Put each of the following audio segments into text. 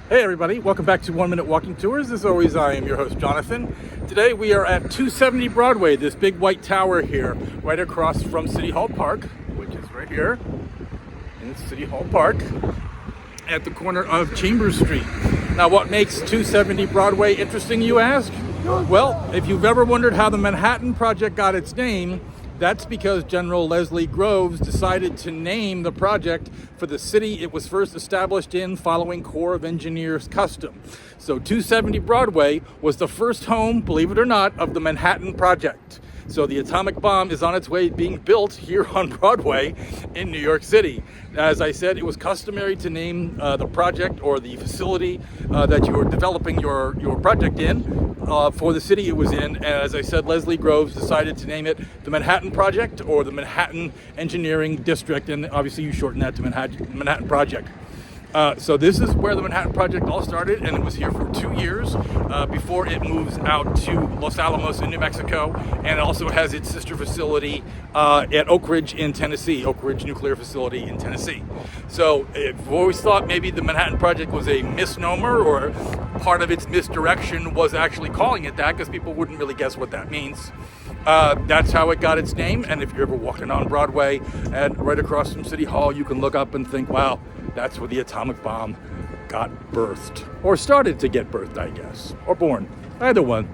Hey everybody, welcome back to 1 Minute Walking Tours. As always, I am your host, Jonathan. Today we are at 270 Broadway, this big white tower here, right across from City Hall Park, which is right here in City Hall Park, at the corner of Chambers Street. Now, what makes 270 Broadway interesting, you ask? Well, if you've ever wondered how the Manhattan Project got its name, that's because General Leslie Groves decided to name the project for the city it was first established in following Corps of Engineers custom. So 270 Broadway was the first home, believe it or not, of the Manhattan Project. So the atomic bomb is on its way being built here on Broadway in New York City. As I said, it was customary to name the project or the facility that you were developing your project in for the city it was in. And as I said, Leslie Groves decided to name it the Manhattan Project or the Manhattan Engineering District, and obviously you shorten that to Manhattan Project. So this is where the Manhattan Project all started, and it was here for 2 years before it moves out to Los Alamos in New Mexico, and it also has its sister facility at Oak Ridge in Tennessee, Oak Ridge Nuclear Facility in Tennessee. So I've always thought maybe the Manhattan Project was a misnomer, or part of its misdirection was actually calling it that because people wouldn't really guess what that means. That's how it got its name, and if you're ever walking on Broadway and right across from City Hall, you can look up and think, wow, that's where the atomic bomb got birthed, or started to get birthed, I guess, or born, either one.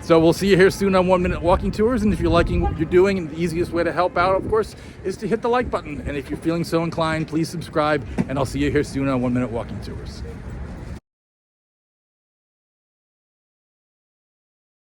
So we'll see you here soon on 1 Minute Walking Tours, and if you're liking what you're doing, the easiest way to help out, of course, is to hit the like button, and if you're feeling so inclined, please subscribe, and I'll see you here soon on 1 Minute Walking Tours.